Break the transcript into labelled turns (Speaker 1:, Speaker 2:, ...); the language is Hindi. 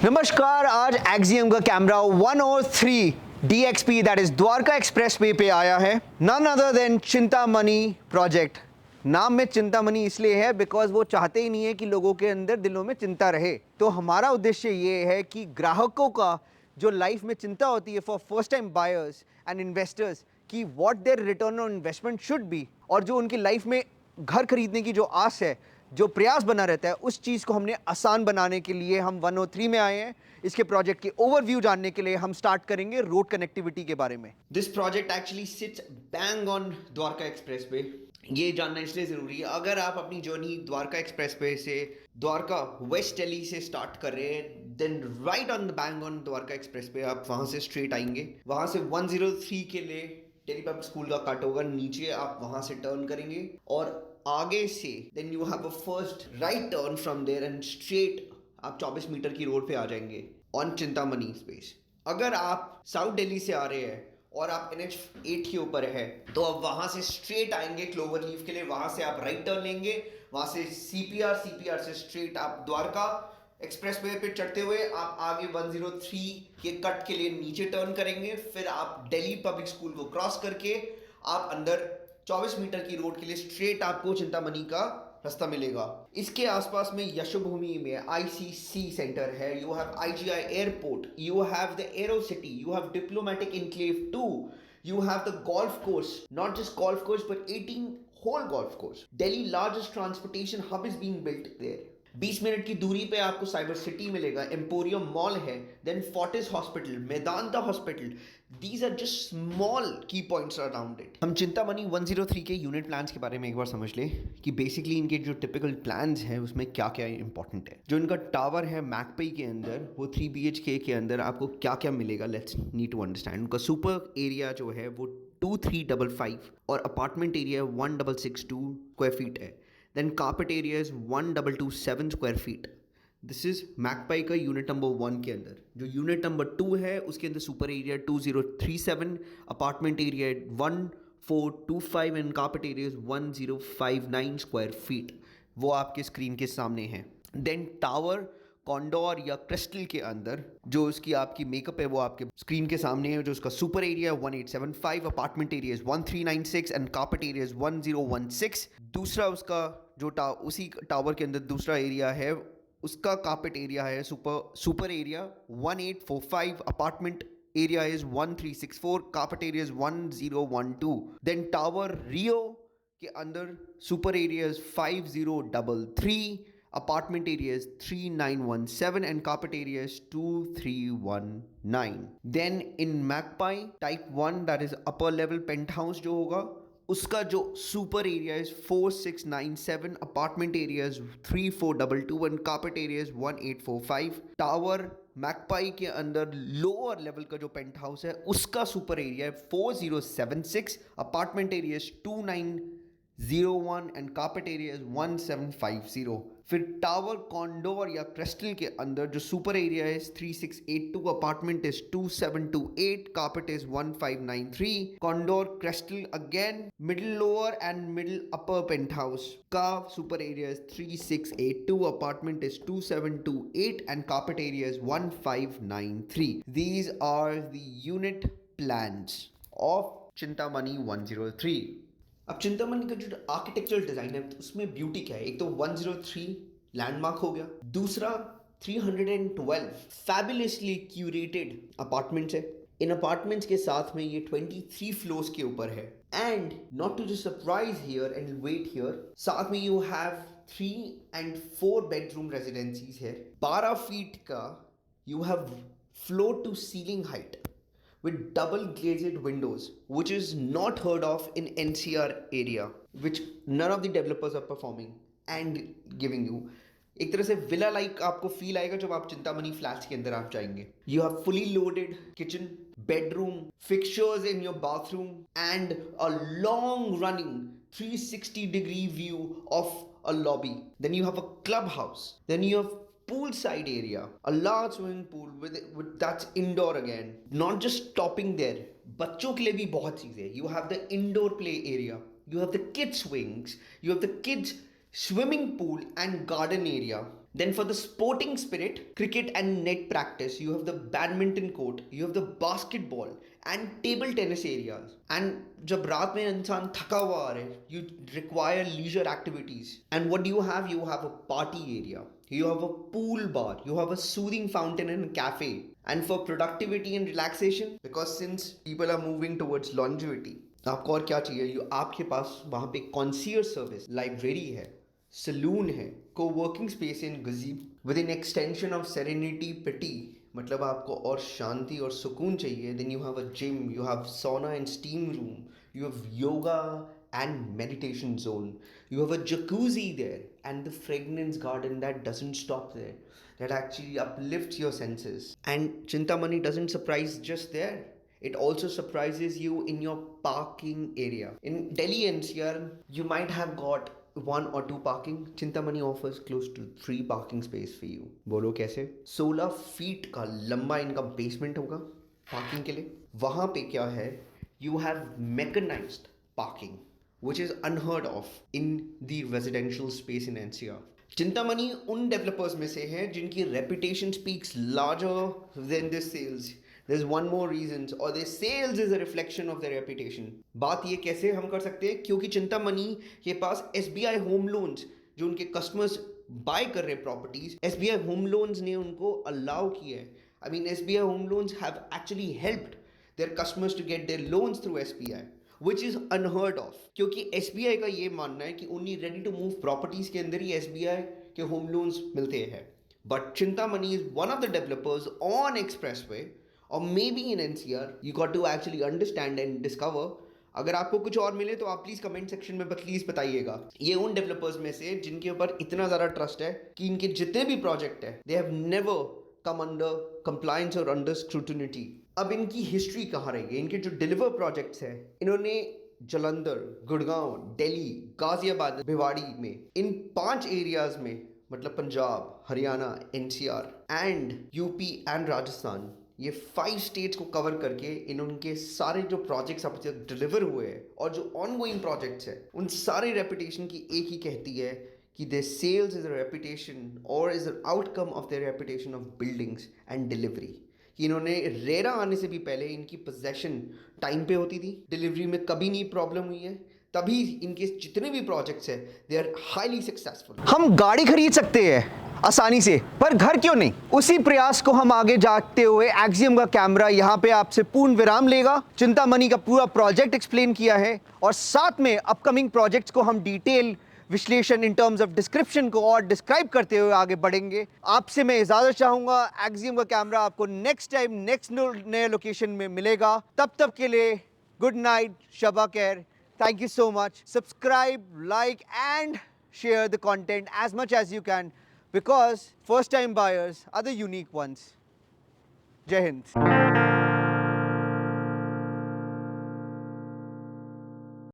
Speaker 1: नमस्कार। आज एक्सियम का camera 103 DXP that is Dwarka expressway पे आया है। None other than Chintamani project. नाम में चिंतामणि इसलिए है बिकॉज वो चाहते ही नहीं है कि लोगों के अंदर दिलों में चिंता रहे। तो हमारा उद्देश्य ये है कि ग्राहकों का जो लाइफ में चिंता होती है for first time buyers and investors कि what their return on investment should be, और जो उनकी लाइफ में घर खरीदने की जो आस है, जो प्रयास बना रहता है, उस चीज़ को हमने आसान बनाने के लिए हम 103 में आए हैं। इसके प्रोजेक्ट के ओवरव्यू जानने के लिए हम स्टार्ट करेंगे रोड कनेक्टिविटी के बारे में। This project actually sits bang on Dwarka expressway. ये जानना इसलिए ज़रूरी है, अगर आप अपनी जर्नी द्वारका एक्सप्रेस वे से द्वारका वेस्ट दिल्ली से स्टार्ट कर रहे हैं, then right on the bang on Dwarka expressway आप वहाँ से स्ट्रेट आएंगे। वहाँ से 103 के लिए दिल्ली पब्लिक स्कूल का कट होगा, नीचे आप वहाँ से टर्न करेंगे और आगे से then you have a first right turn from there and straight आप 24 मीटर की रोड पे आ जाएंगे ऑन चिंतामणि स्पेस। अगर आप साउथ दिल्ली से आ रहे हैं और आप NH8 के ऊपर है तो आप वहां से स्ट्रेट आएंगे क्लोवर लीफ के लिए, वहां से आप राइट टर्न लेंगे, वहां से CPR से स्ट्रेट आप द्वारका एक्सप्रेस वे पे चढ़ते हुए आप आगे 103 के कट के लिए नीचे टर्न करेंगे। फिर आप दिल्ली पब्लिक स्कूल को क्रॉस करके आप अंदर 24 मीटर की रोड के लिए स्ट्रेट आपको चिंतामणि का रास्ता मिलेगा। इसके आसपास में यशोभूमि में ICC सेंटर है, you have IGI airport, you have the arrow city, you have diplomatic enclave 2, you have the golf course, not just golf course but 18 whole golf course. Delhi largest transportation hub is being built there. 20 minute की दूरी पे आपको साइबर सिटी मिलेगा, एम्पोरियम मॉल है, then Fortis hospital, Medanta hospital. These are just small key points around it. हम चिंतामणि 103 के यूनिट प्लान्स के बारे में एक बार समझ लें कि बेसिकली इनके जो टिपिकल प्लान्स हैं उसमें क्या क्या इंपॉर्टेंट है। जो इनका टावर है मैकपई के अंदर, वो 3 BHK के अंदर आपको क्या क्या मिलेगा, लेट्स नीड टू अंडरस्टैंड। उनका सुपर एरिया जो है वो 2355 और अपार्टमेंट एरिया 1662 स्क्वायर फीट है। Then carpet area is 1227 square feet. This is magpie का यूनिट नंबर 1 के अंदर। जो यूनिट नंबर 2 है उसके अंदर super area 2037, apartment area 1425 and carpet area 1059 square feet. वो आपके स्क्रीन के सामने है। देन टावर कॉन्डोर या क्रिस्टल के अंदर जो उसकी आपकी मेकअप है वो आपके स्क्रीन के सामने है। जो उसका super area 1875, apartment area 1396 and carpet area 1016। दूसरा उसका जो उसी टावर के अंदर दूसरा एरिया है, उसका कार्पेट एरिया है super area 1845, apartment area is 1364, carpet area is 1012। Then tower Rio के अंदर super area is 5033, apartment area is 3917 and carpet area is 2319. Then in Magpie type 1 that is upper level penthouse जो होगा उसका जो super area is 4697, apartment area is 3422 and carpet area is 1845। Tower magpie के अंदर लोअर लेवल का जो पेंट हाउस है उसका सुपर एरिया है 4076, apartment area is 2901 and carpet area is 1750। फिर टावर कॉन्डोर या क्रिस्टल के अंदर जो सुपर एरिया है 3682, apartment is 2728, carpet is 1593। Condor Crystal again middle lower and middle upper penthouse का super area is 3682, apartment is 2728 and carpet area is 1593। These are the unit plans of Chintamani 103। अब चिंतामणि का जो आर्किटेक्चरल डिजाइन है उसमें ब्यूटी क्या है? एक तो 103 लैंडमार्क हो गया, दूसरा 312 फैबुलसली क्यूरेटेड अपार्टमेंट्स है। इन अपार्टमेंट्स के साथ में ये 23 फ्लोर्स के ऊपर है। And not to just surprise here and wait here, साथ में you have 3 and 4 bedroom residencies है। 12 फीट का you have floor to ceiling height with double glazed windows, which is not heard of in NCR area, which none of the developers are performing and giving you. एक तरह से विला लाइक आपको फील आएगा जब आप चिंतामणि फ्लैट्स के अंदर आप जाएंगे। You have fully loaded kitchen, bedroom, fixtures in your bathroom and a long running 360-degree view of a lobby. Then you have a clubhouse. Then you have poolside area, a large swimming pool with that's indoor again. Not just stopping there, बच्चों के लिए भी बहुत चीजें। You have the indoor play area, you have the kids wings, you have the kids swimming pool and garden area. Then for the sporting spirit, cricket and net practice, you have the badminton court, you have the basketball and table tennis areas. And जब रात में इंसान थका हुआ आ रहे, you require leisure activities. And what do you have? You have a party area. You have a pool bar. You have a soothing fountain and a cafe. And for productivity and relaxation, because since people are moving towards longevity, आपको और क्या चाहिए? आपके पास वहाँ पे concierge service, लाइब्रेरी है, सलून है, co-working space in gazebo with an extension of serenity pity, मतलब आपको और शांति और सुकून चाहिए. Then you have a gym, you have sauna and steam room, you have yoga and meditation zone, you have a jacuzzi there, and the fragrance garden that doesn't stop there, that actually uplifts your senses. And Chintamani doesn't surprise just there, it also surprises you in your parking area. In Delhi NCR, you might have got one or two parking. Chintamani offers close to 3 parking space for you. बोलो कैसे? 16 फीट का लंबा इनका बेसमेंट होगा पार्किंग के लिए. वहाँ पे क्या है? You have mechanized parking, which is unheard of in the residential space in NCR. Chintamani उन डेवलपर्स में से है जिनकी reputation speaks larger than their sales. There's one more reasons, or their sales is a reflection of their reputation. बात ये कैसे हम कर सकते हैं? क्योंकि चिंतामणि के पास SBI होम लोन्स, जो उनके कस्टमर्स बाय कर रहे प्रॉपर्टीज, SBI होम लोन्स ने उनको अलाउ किया है. I mean, SBI home loans have actually helped their customers to get their loans through SBI, which is unheard of. क्योंकि SBI का ये मानना है कि only ready to move properties के अंदर ही SBI के home loans मिलते हैं. But Chintamani is one of the developers on Expressway, or maybe in NCR. You got to actually understand and discover. अगर आपको कुछ और मिले तो आप प्लीज़ कमेंट सेक्शन में प्लीज़ बताइएगा. ये उन डेवलपर्स में से जिनके ऊपर इतना ज़्यादा ट्रस्ट है कि इनके जितने भी प्रोजेक्ट है, they have never come under compliance और अंडर स्क्रूटिनिटी. अब इनकी हिस्ट्री कहाँ रही है? इनके जो डिलीवर प्रोजेक्ट्स हैं, इन्होंने जलंधर, गुड़गांव, दिल्ली, गाजियाबाद, भिवाड़ी में, इन 5 एरियाज में, मतलब Punjab, Haryana, NCR and UP and Rajasthan, ये 5 स्टेट्स को कवर करके इन उनके सारे जो प्रोजेक्ट्स अब तक डिलीवर हुए हैं और जो ऑनगोइंग प्रोजेक्ट्स हैं, उन सारे रेपुटेशन की एक ही कहती है कि their sales is a reputation or is an outcome of their reputation of buildings and delivery. कि इन्होंने रेरा आने से भी पहले इनकी पोजेशन टाइम पे होती थी, डिलीवरी में कभी नहीं प्रॉब्लम हुई है, तभी इनके जितने भी प्रोजेक्ट्स हैं दे आर हाईली सक्सेसफुल. हम गाड़ी खरीद सकते हैं आसानी से, पर घर क्यों नहीं? उसी प्रयास को हम आगे जाते हुए एक्सियम का कैमरा यहाँ पे आपसे पूर्ण विराम लेगा. चिंतामणि का पूरा प्रोजेक्ट एक्सप्लेन किया है और साथ में अपकमिंग प्रोजेक्ट्स को हम डिटेल विश्लेषण इन टर्म्स ऑफ डिस्क्रिप्शन को और डिस्क्राइब करते हुए आगे बढ़ेंगे. आपसे मैं इजाजत चाहूंगा. एक्सियम का कैमरा आपको नेक्स्ट टाइम नेक्स्ट नए लोकेशन में मिलेगा. तब के लिए गुड नाइट, शबा खैर. Thank you so much. Subscribe, like and share the content as much as you can, because first time buyers are the unique ones. Jai Hind.